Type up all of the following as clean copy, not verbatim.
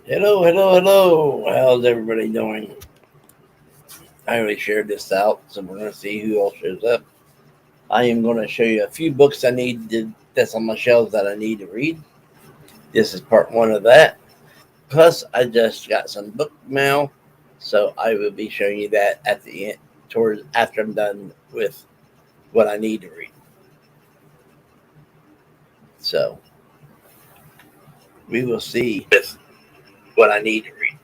Hello, hello, hello. How's everybody doing? I already shared this out, so we're going to see who else shows up. I am going to show you a few books that's on my shelves that I need to read. This is part one of that. Plus, I just got some book mail, so I will be showing you that at the end, towards after I'm done with what I need to read. So we will see with what I need to read.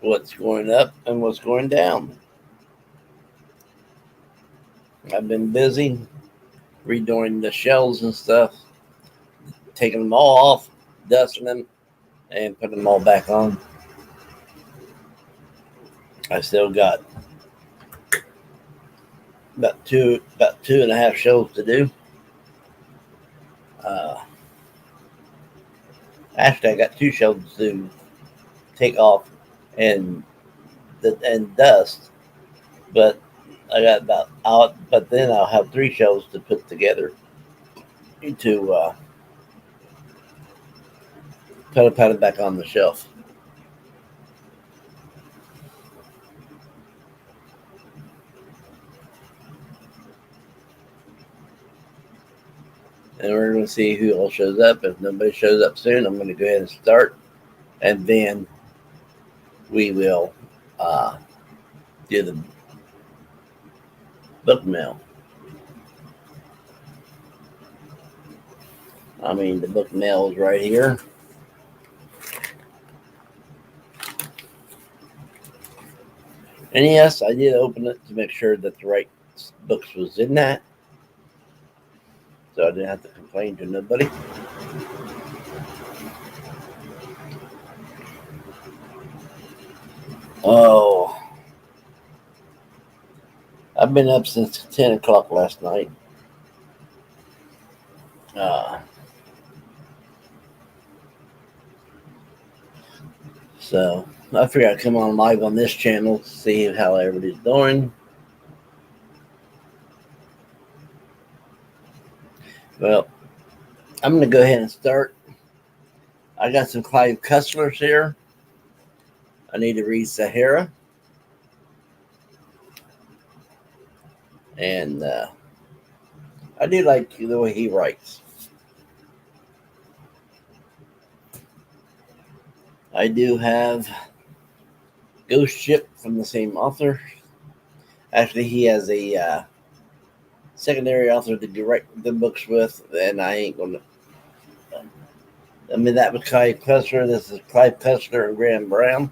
What's going up and what's going down. I've been busy redoing the shelves and stuff, taking them all off, dusting them, and putting them all back on. I still got about two and a half shelves to do. Uh, Actually, I got two shelves to take off and and dust, but I got about out. But then I'll have three shelves to put together to put it back on the shelf. And we're going to see who all shows up. If nobody shows up soon, I'm going to go ahead and start, and then we will uh, do the book mail. The book mail is right here. And yes, I did open it to make sure that the right books was in that, so I didn't have to complain to nobody. Oh, I've been up since 10 o'clock last night. Uh, so I figured I'd come on live on this channel to see how everybody's doing. Well, I'm going to go ahead and start. I got some Clive Cusslers here. I need to read Sahara. And I do like the way he writes. I do have Ghost Ship from the same author. Actually, he has a secondary author to write the books with, and I ain't gonna. That was Clive Cussler. This is Clive Cussler and Graham Brown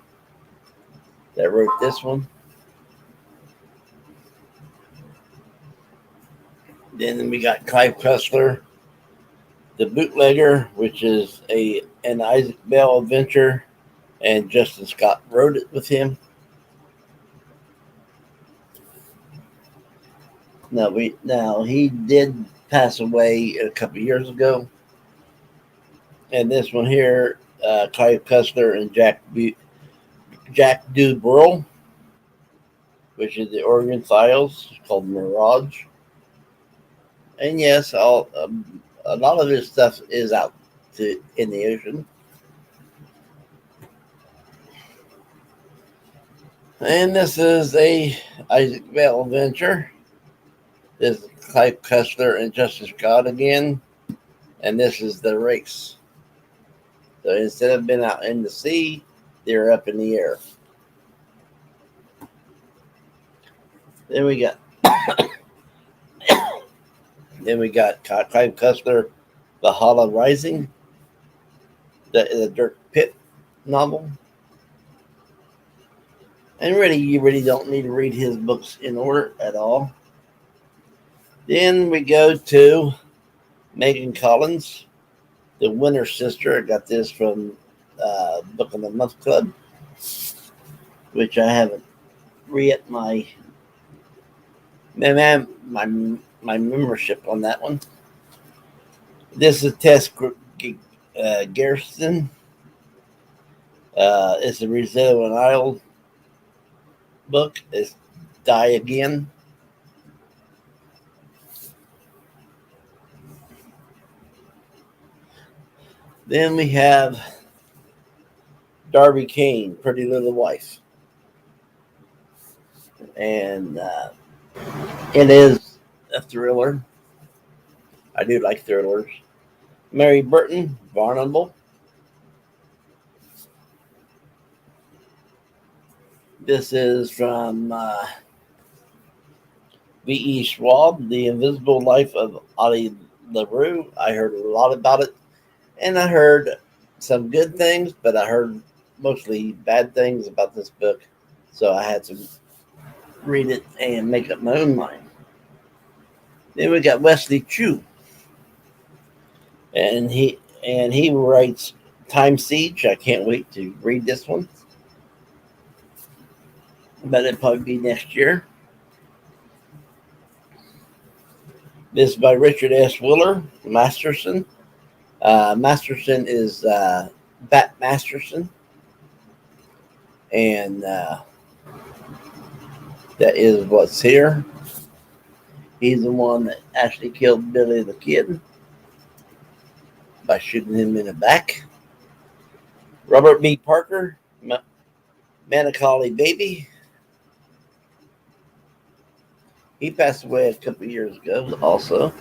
that wrote this one. Then we got Clive Cussler, The Bootlegger, which is an Isaac Bell adventure, and Justin Scott wrote it with him. Now he did pass away a couple years ago, and this one here, Clive Cussler and Jack Dubrul, which is the Oregon Files, called Mirage. And yes, a lot of his stuff is out in the ocean. And this is a Isaac Bell adventure. This is Clive Cussler and Justin Scott again, and this is The Race. So instead of being out in the sea, they're up in the air. Then we got Clive Cussler, Valhalla Rising, the Dirk Pitt novel. And really, you really don't need to read his books in order at all. Then we go to Megan Collins, The Winter Sister. I got this from Book of the Month Club, which I haven't read my membership on that one. This is Tess Gersten. It's a Rizzo and Isle book. It's Die Again. Then we have Darby Kane, Pretty Little Wife. And it is a thriller. I do like thrillers. Mary Burton, Vulnerable. This is from V.E. Schwab, The Invisible Life of Audie LaRue. I heard a lot about it, and I heard some good things, but I heard mostly bad things about this book. So I had to read it and make up my own mind. Then we got Wesley Chu, and he writes Time Siege. I can't wait to read this one, but it'll probably be next year. This is by Richard S. Willer Masterson. Masterson is Bat Masterson, and that is what's here. He's the one that actually killed Billy the Kid by shooting him in the back. Robert B. Parker, Manicotti Baby. He passed away a couple of years ago also.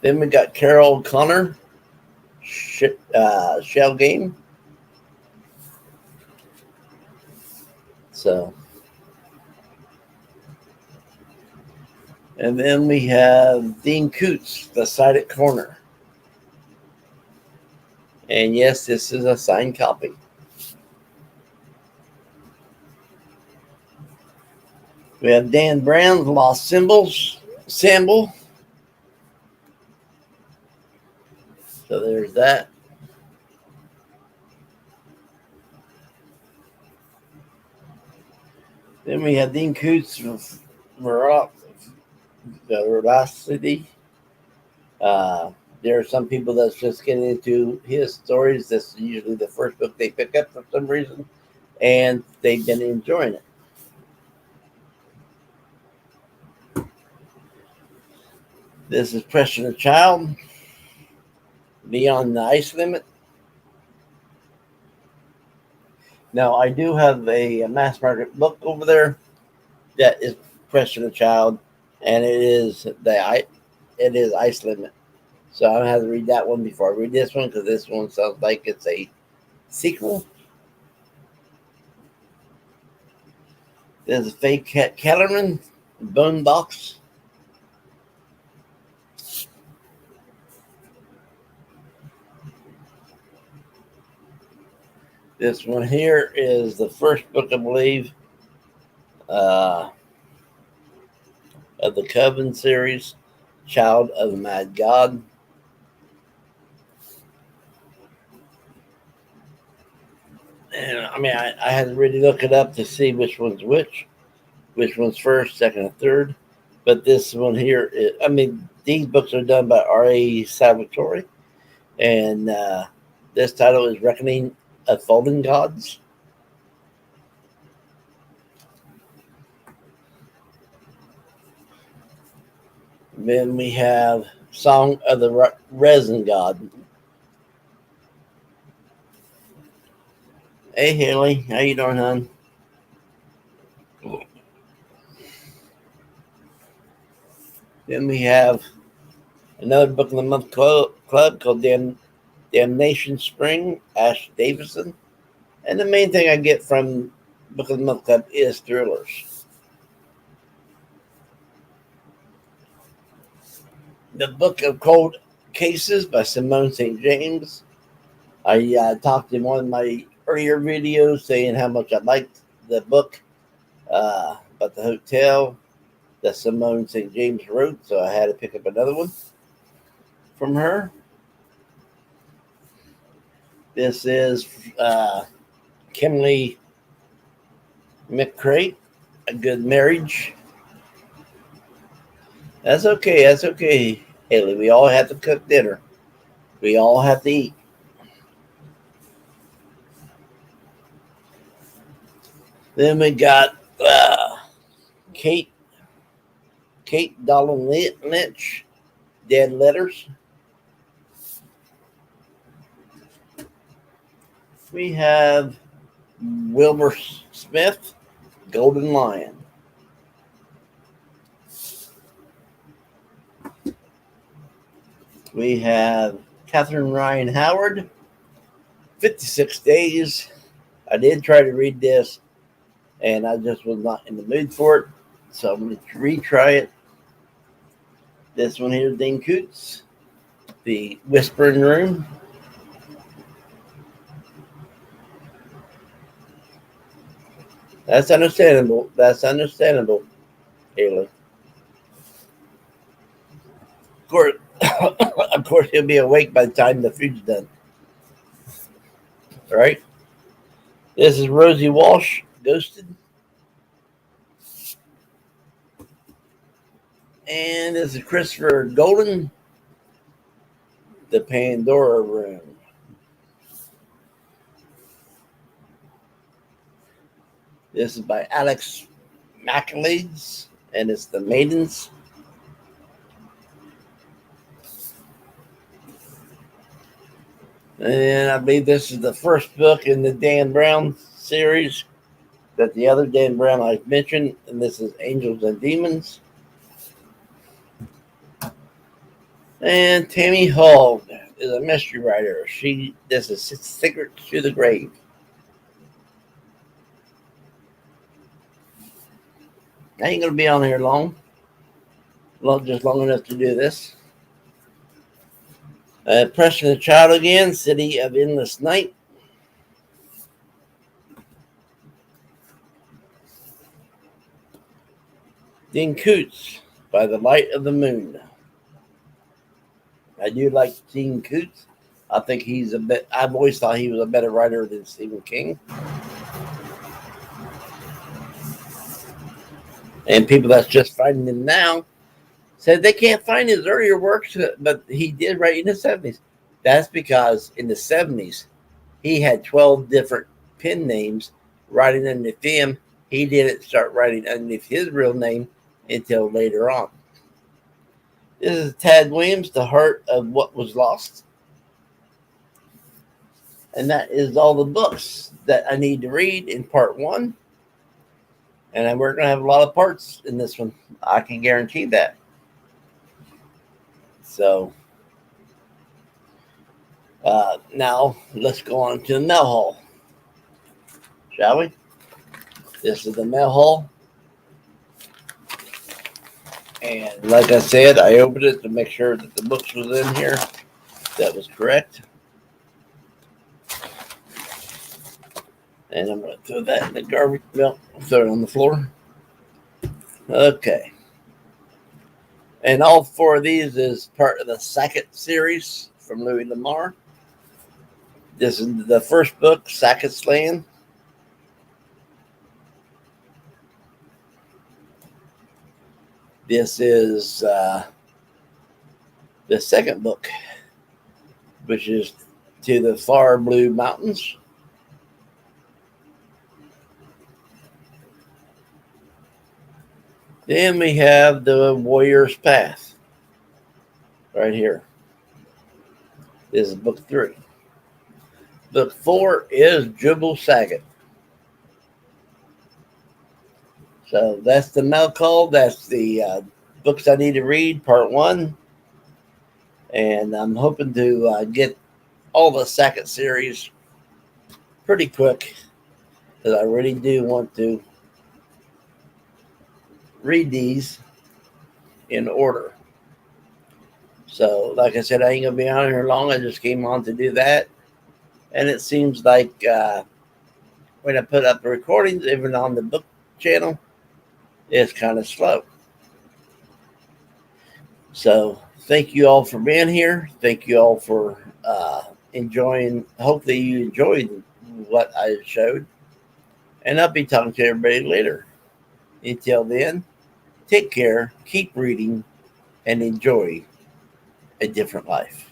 Then we got Carol Connor, Shell Game. So, and then we have Dean Koontz, The Sided Corner. And yes, this is a signed copy. We have Dan Brown's Lost Symbol. So there's that. Then we have Dean Koontz with Veracity. There are some people that's just getting into his stories. This is usually the first book they pick up for some reason, and they've been enjoying it. This is Preston and Child, Beyond the Ice Limit. Now, I do have a mass market book over there that is Preston and Child, and it is Ice Limit. So I'm gonna have to read that one before I read this one because this one sounds like it's a sequel. There's a Faye Kellerman, Bone Box. This one here is the first book, I believe, of the Coven series, Child of the Mad God. And I mean, I had to really look it up to see which one's one's first, second, and third. But this one here, these books are done by R.A. Salvatore, and this title is Reckoning of Fallen Gods. Then we have Song of the Resin God. Hey, Haley, how you doing, hon? Then we have another Book of the Month club called Damnation Spring, Ash Davison. And the main thing I get from Book of the Month Club is thrillers. The Book of Cold Cases by Simone St. James. I talked in one of my earlier videos saying how much I liked the book about the hotel that Simone St. James wrote, so I had to pick up another one from her. This is Kimberly McCrae, A Good Marriage. That's okay, Haley. We all have to cook dinner. We all have to eat. Then we got Kate Dolan Lynch, Dead Letters. We have Wilbur Smith, Golden Lion. We have Catherine Ryan Howard, 56 Days. I did try to read this, and I just was not in the mood for it, so I'm going to retry it. This one here, Dean Koontz, The Whispering Room. That's understandable. That's understandable, Haley. Of course, of course, he'll be awake by the time the food's done. All right. This is Rosie Walsh, Ghosted. And this is Christopher Golden, The Pandora Room. This is by Alex McAleeds, and it's The Maidens. And I believe this is the first book in the Dan Brown series that the other Dan Brown I've mentioned, and this is Angels and Demons. And Tammy Hall is a mystery writer. This is Secrets to the Grave. I ain't going to be on here long. Just long enough to do this. Preston the Child again, City of Endless Night. Dean Koontz, By the Light of the Moon. I do like Dean Koontz. I think I've always thought he was a better writer than Stephen King. And people that's just finding him now said they can't find his earlier works, but he did write in the 70s. That's because in the 70s, he had 12 different pen names writing underneath him. He didn't start writing underneath his real name until later on. This is Tad Williams, The Heart of What Was Lost. And that is all the books that I need to read in part one. And we're going to have a lot of parts in this one. I can guarantee that. So, now let's go on to the mail haul. Shall we? This is the mail haul. And like I said, I opened it to make sure that the books was in here. That was correct. And I'm going to throw that in the garbage. Well, throw it on the floor. Okay. And all four of these is part of the Sackett series from Louis L'Amour. This is the first book, Sackett's Land. This is the second book, which is To the Far Blue Mountains. Then we have The Warrior's Path right here. This is book 3. Book 4 is Jubal Saget. So that's the mail call. That's the books I need to read, part 1. And I'm hoping to get all the Sackett series pretty quick, because I really do want to read these in order. So, like I said, I ain't going to be on here long. I just came on to do that. And it seems like when I put up the recordings, even on the book channel, it's kind of slow. So, thank you all for being here. Thank you all for enjoying. Hopefully, you enjoyed what I showed. And I'll be talking to everybody later. Until then, take care, keep reading, and enjoy a different life.